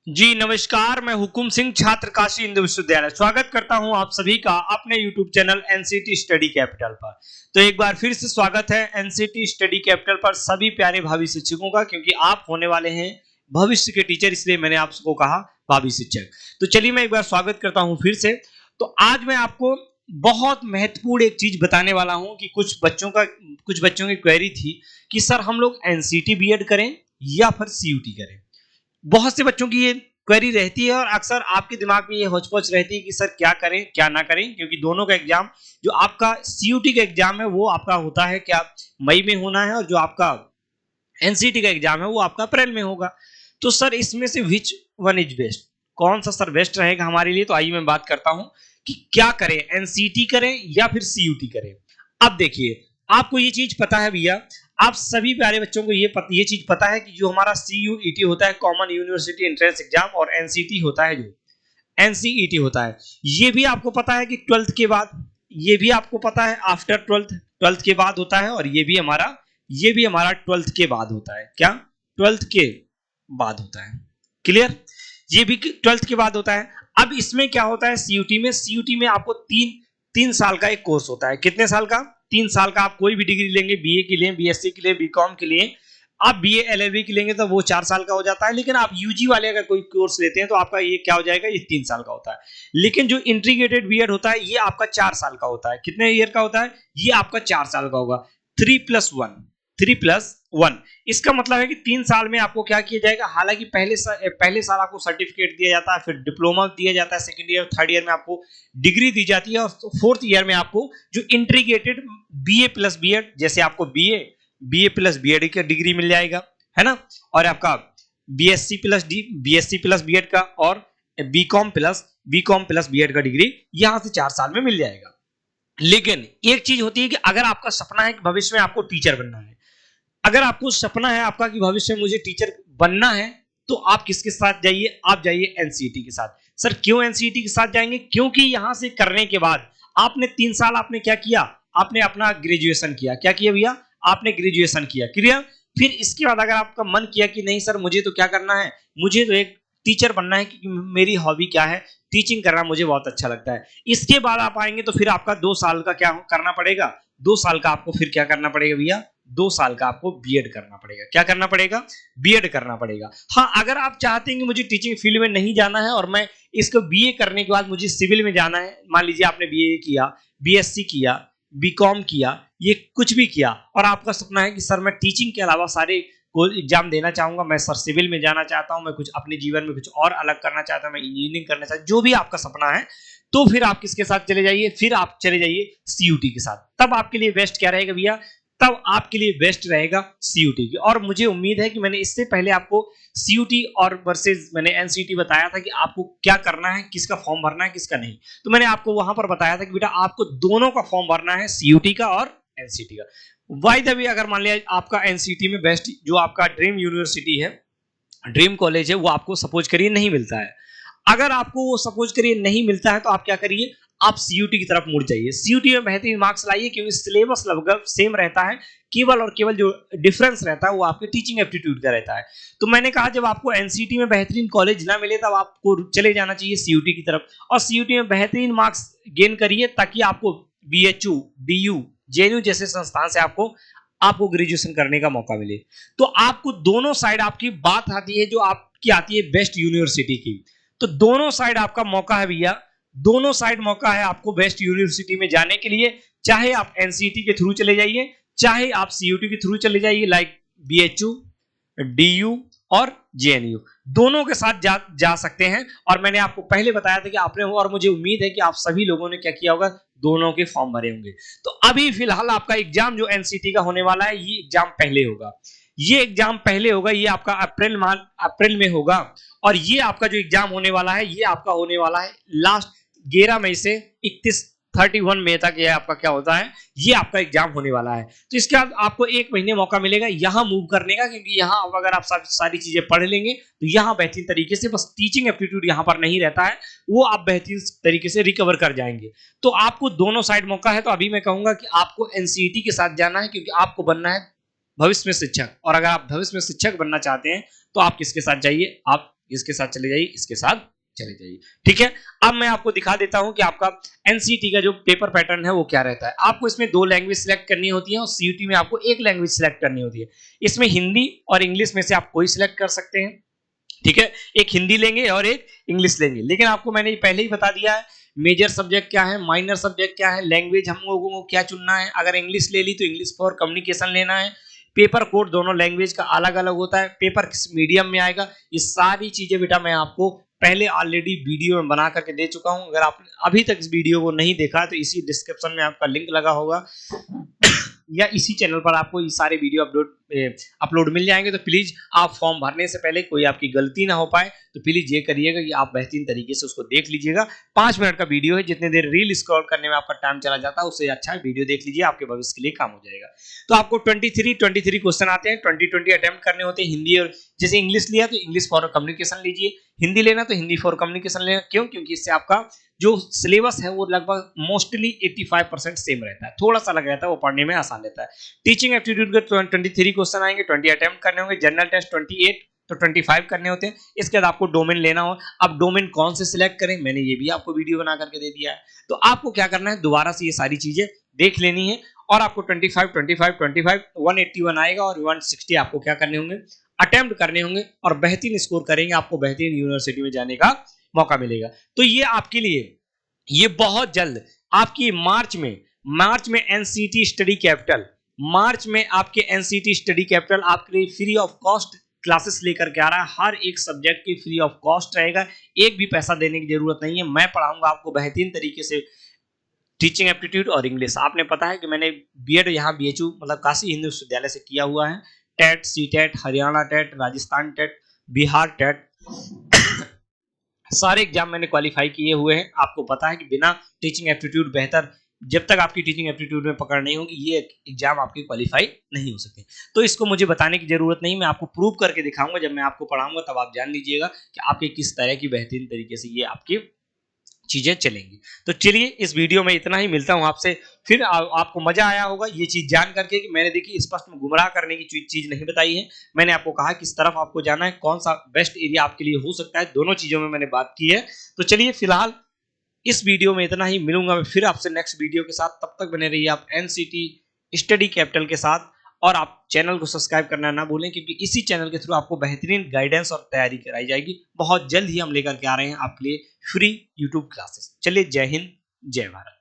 जी नमस्कार, मैं हुकुम सिंह छात्र काशी हिंदू विश्वविद्यालय स्वागत करता हूं आप सभी का अपने YouTube channel NCT study capital पर। तो एक बार फिर से स्वागत है एनसीटी स्टडी कैपिटल पर सभी प्यारे भावी शिक्षकों का, क्योंकि आप होने वाले हैं भविष्य के टीचर, इसलिए मैंने आप सबको कहा भावी शिक्षक। तो चलिए मैं एक बार स्वागत करता हूं फिर से। तो आज मैं आपको बहुत महत्वपूर्ण एक चीज बताने वाला हूं कि कुछ बच्चों की क्वेरी थी कि सर हम लोग एनसीटी बीएड करें या फिर सीयूटी करें। बहुत से बच्चों की ये क्वेरी रहती है और अक्सर आपके दिमाग में ये होच-पोच रहती है कि सर क्या करें क्या ना करें, क्योंकि दोनों का एग्जाम, जो आपका सीयूटी का एग्जाम है वो आपका होता है क्या मई में होना है, और जो आपका एनसीटी का एग्जाम है वो आपका अप्रैल में होगा। तो सर इसमें से विच वन इज बेस्ट, कौन सा सर बेस्ट रहेगा हमारे लिए। तो आइए मैं बात करता हूं कि क्या करें, एनसीटी करें या फिर सीयूटी करें। अब देखिए, आपको ये चीज पता है भैया, आप सभी प्यारे बच्चों को ये चीज पता है कि जो हमारा सीयूईटी होता है, कॉमन यूनिवर्सिटी एंट्रेंस एग्जाम, और एनसीटी होता है जो एनसीईटी होता है, ये भी आपको पता है कि 12th के बाद, ये भी आपको पता है आफ्टर 12th के बाद होता है, और ये भी हमारा 12th के बाद होता है। क्या 12th के बाद होता है, क्लियर, ये भी 12th के बाद होता है। अब इसमें क्या होता है, सीयूटी में आपको तीन साल का एक कोर्स होता है। कितने साल का? 3 साल का। आप कोई भी डिग्री लेंगे, बीए की लें, बीएससी की लें, बीकॉम की लें, आप बीए एलएलबी की लेंगे तो वो 4 साल का हो जाता है। लेकिन आप यूजी वाले अगर कोई कोर्स लेते हैं तो आपका ये क्या हो जाएगा, ये 3 साल का होता है। लेकिन जो इंटीग्रेटेड बीएड होता है ये आपका 4 साल का होता है। कितने ईयर का होता है? ये आपका 4 साल का होगा। 3+1। इसका मतलब है कि 3 साल में आपको क्या किया जाएगा, हालांकि पहले साल आपको सर्टिफिकेट दिया जाता है, फिर डिप्लोमा दिया जाता है, सेकंड ईयर थर्ड ईयर में आपको डिग्री दी जाती है, और फोर्थ ईयर में आपको जो इंटीग्रेटेड बीए प्लस बीएड, जैसे आपको बीए प्लस बीएड का डिग्री मिल जाएगा, है ना, और आपका बीएससी प्लस बीएड का, और बीकॉम प्लस बीएड का डिग्री यहां से 4 साल में मिल जाएगा। लेकिन एक चीज होती है कि अगर आपका सपना है कि भविष्य में आपको टीचर बनना है, अगर आपको सपना है आपका कि भविष्य में मुझे टीचर बनना है, तो आप किसके साथ जाइए? आप जाइए एनसीईटी के साथ। सर क्यों एनसीईटी के साथ जाएंगे? क्योंकि यहां से करने के बाद आपने 3 साल आपने क्या किया, आपने अपना ग्रेजुएशन किया। क्या किया भैया? आपने ग्रेजुएशन किया, क्लियर। फिर इसके बाद अगर आपका मन किया कि नहीं सर मुझे तो क्या करना है, मुझे तो एक टीचर बनना है, क्योंकि मेरी हॉबी क्या है, टीचिंग करना मुझे बहुत अच्छा लगता है। इसके बाद आप आएंगे तो फिर आपका 2 साल का क्या करना पड़ेगा, 2 साल का आपको फिर क्या करना पड़ेगा भैया, 2 साल का आपको बीएड करना पड़ेगा। क्या करना पड़ेगा? बीएड करना पड़ेगा। हाँ, अगर आप चाहते हैं कि मुझे टीचिंग फील्ड में नहीं जाना है और मैं इसको बीए करने के बाद मुझे सिविल में जाना है, मान लीजिए आपने बीए किया, बीएससी किया, बीकॉम किया, ये कुछ भी किया, और आपका सपना है कि सर मैं टीचिंग के अलावा सारे कोई एग्जाम देना चाहूंगा, मैं सर सिविल में जाना चाहता हूं, मैं कुछ अपने जीवन में कुछ और अलग करना चाहता हूं, मैं इंजीनियरिंग करना चाहता हूं, जो भी आपका सपना है, तो फिर आप किसके साथ चले जाइए, फिर आप चले जाइए सीयूटी के साथ। तब आपके लिए बेस्ट क्या रहेगा भैया? तब आपके लिए बेस्ट रहेगा सीयूटी की। और मुझे उम्मीद है कि मैंने इससे पहले आपको सीयूटी और वर्सेस मैंने एनसीटी बताया था कि आपको क्या करना है, किसका फॉर्म भरना है, किसका नहीं। तो मैंने आपको वहां पर बताया था कि बेटा आपको दोनों का फॉर्म भरना है, सीयूटी का और एनसीटी का। वाई द वे, अगर मान लिया आपका एनसीटी में बेस्ट जो आपका ड्रीम यूनिवर्सिटी है, ड्रीम कॉलेज है, वो आपको सपोज करिए नहीं मिलता है, अगर आपको वो सपोज करिए नहीं मिलता है, तो आप क्या करिए, आप सीयूटी की तरफ मुड़ जाइए। सीयूटी में बेहतरीन मार्क्स लाइए, क्योंकि सिलेबस लगभग सेम रहता है, केवल और केवल जो डिफरेंस रहता है वो आपके टीचिंग एप्टीट्यूड का रहता है। तो मैंने कहा जब आपको एनसीटी में बेहतरीन कॉलेज ना मिले तब आपको चले जाना चाहिए सीयूटी की तरफ, और सीयूटी में बेहतरीन मार्क्स गेन करिए, ताकि आपको बीएचयू, डीयू, जेएनयू जैसे संस्थान से आपको ग्रेजुएशन करने का मौका मिले। तो आपको दोनों साइड आपकी बात आती है, जो आपकी आती है बेस्ट यूनिवर्सिटी की। तो दोनों साइड आपका मौका है भैया, दोनों साइड मौका है आपको बेस्ट यूनिवर्सिटी में जाने के लिए। चाहे आप एनसीटी के थ्रू चले जाइए, चाहे आप सीयूटी के थ्रू चले जाइए, लाइक बीएचयू, डीयू और जेएनयू, दोनों के साथ जा सकते हैं। और मैंने आपको पहले बताया था कि आपने, और मुझे उम्मीद है कि आप सभी लोगों ने क्या किया होगा, दोनों के फॉर्म भरे होंगे। तो अभी फिलहाल आपका एग्जाम जो एनसीटी का होने वाला है, ये एग्जाम पहले होगा, ये आपका अप्रैल में होगा। और ये आपका जो एग्जाम होने वाला है, ये आपका होने वाला है लास्ट 11 मई से 31 मई तक। ये आपका क्या होता है, ये आपका एग्जाम होने वाला है। तो इसके बाद आपको 1 महीने मौका मिलेगा यहाँ मूव करने का, क्योंकि यहाँ अगर आप सारी चीजें पढ़ लेंगे तो यहाँ बेहतरीन तरीके से, बस टीचिंग एप्टीट्यूड यहाँ पर नहीं रहता है, वो आप बेहतरीन तरीके से रिकवर कर जाएंगे। तो आपको दोनों साइड मौका है। तो अभी मैं कहूंगा कि आपको एनसीईटी के साथ जाना है, क्योंकि आपको बनना है भविष्य में शिक्षक। और अगर आप भविष्य में शिक्षक बनना चाहते हैं तो आप किसके साथ जाइए, आप इसके साथ चले जाइए, इसके साथ चले जाइए। ठीक है, अब मैं आपको दिखा देता हूं कि आपका एनसीटी का जो पेपर पैटर्न है वो क्या रहता है। आपको इसमें 2 लैंग्वेज सिलेक्ट करनी होती है और सीयूटी में आपको 1 लैंग्वेज सिलेक्ट करनी होती है। इसमें हिंदी और इंग्लिश में से आप कोई सिलेक्ट कर सकते हैं। ठीक है, एक हिंदी लेंगे और एक इंग्लिश लेंगे, लेकिन आपको मैंने पहले ही बता दिया है मेजर सब्जेक्ट क्या है, माइनर सब्जेक्ट क्या है, लैंग्वेज हम लोगों को क्या चुनना है। अगर इंग्लिश ले ली तो इंग्लिश फॉर कम्युनिकेशन लेना है। पेपर कोड दोनों लैंग्वेज का अलग अलग होता है, पेपर किस मीडियम में आएगा, ये सारी चीजें बेटा मैं आपको पहले ऑलरेडी वीडियो में बना करके दे चुका हूं। अगर आपने अभी तक इस वीडियो को नहीं देखा तो इसी डिस्क्रिप्शन में आपका लिंक लगा होगा या इसी चैनल पर आपको ये सारे वीडियो अपलोड मिल जाएंगे। तो प्लीज आप फॉर्म भरने से पहले कोई आपकी गलती ना हो पाए तो प्लीज ये करिएगा कि आप बेहतरीन तरीके से उसको देख लीजिएगा। 5 मिनट का वीडियो है, जितने देर रील स्क्रॉल करने में आपका टाइम चला जाता है उससे अच्छा वीडियो देख लीजिए, आपके भविष्य के लिए काम हो जाएगा। तो आपको 23 क्वेश्चन आते हैं, 20 अटेम्प्ट करने होते हैं हिंदी और जैसे इंग्लिश लिया तो इंग्लिश फॉर कम्युनिकेशन लीजिए, हिंदी लेना तो हिंदी फॉर कम्युनिकेशन लेना। क्यों? क्योंकि इससे आपका जो सिलेबस है वो लगभग मोस्टली 85% सेम रहता है, थोड़ा सा अलग रहता है, वो पढ़ने में आसान रहता है। टीचिंग एप्टीट्यूड के 23 क्वेश्चन आएंगे, 20 अटेम्प्ट करने होंगे, जनरल टेस्ट 28 तो 25 करने होते हैं। इसके बाद आपको डोमेन लेना हो, अब डोमेन कौन से सिलेक्ट करें मैंने ये भी आपको वीडियो बना करके दे दिया है। तो आपको क्या करना है, दोबारा से ये सारी चीजें देख लेनी है और आपको 25 181 आएगा और 160 आपको क्या करने होंगे, अटेम्प्ट करने होंगे और बेहतरीन स्कोर करेंगे, आपको बेहतरीन यूनिवर्सिटी में जाने का मौका मिलेगा। तो ये आपके लिए ये बहुत जल्द आपकी मार्च में एनसीटी स्टडी कैपिटल, मार्च में आपके एनसीटी स्टडी कैपिटल आपके लिए फ्री ऑफ कॉस्ट क्लासेस लेकर के आ रहा है। हर एक सब्जेक्ट की फ्री ऑफ कॉस्ट रहेगा, एक भी पैसा देने की जरूरत नहीं है। मैं पढ़ाऊंगा आपको बेहतरीन तरीके से टीचिंग एप्टीट्यूड और इंग्लिश। आपने पता है कि मैंने बीएड यहाँ बीएचयू मतलब काशी हिंदू विश्वविद्यालय से किया हुआ है। TET, C TET, Haryana TET, Rajasthan TET, Bihar TET सारे एग्जाम मैंने क्वालिफाई किए हुए हैं। आपको पता है कि बिना टीचिंग एप्टीट्यूड बेहतर, जब तक आपकी टीचिंग एप्टीट्यूड में पकड़ नहीं होगी ये एग्जाम आपके क्वालिफाई नहीं हो सकते। तो इसको मुझे बताने की जरूरत नहीं, मैं आपको प्रूव करके दिखाऊंगा। जब मैं आपको पढ़ाऊंगा तब आप जान लीजिएगा कि आपके किस तरह की बेहतरीन तरीके से ये आपकी चीजें चलेंगी। तो चलिए इस वीडियो में इतना ही, मिलता हूं आपसे फिर। आपको मजा आया होगा ये चीज जान करके कि मैंने देखिए स्पष्ट में गुमराह करने की चीज नहीं बताई है। मैंने आपको कहा किस तरफ आपको जाना है, कौन सा बेस्ट एरिया आपके लिए हो सकता है, दोनों चीजों में मैंने बात की है। तो चलिए फिलहाल इस वीडियो में इतना ही, मिलूंगा मैं फिर आपसे नेक्स्ट वीडियो के साथ। तब तक बने रहिए आप एनसीटी स्टडी कैपिटल के साथ और आप चैनल को सब्सक्राइब करना ना भूलें, क्योंकि इसी चैनल के थ्रू आपको बेहतरीन गाइडेंस और तैयारी कराई जाएगी। बहुत जल्द ही हम लेकर के आ रहे हैं आपके लिए फ्री यूट्यूब क्लासेस। चलिए, जय हिंद, जय भारत।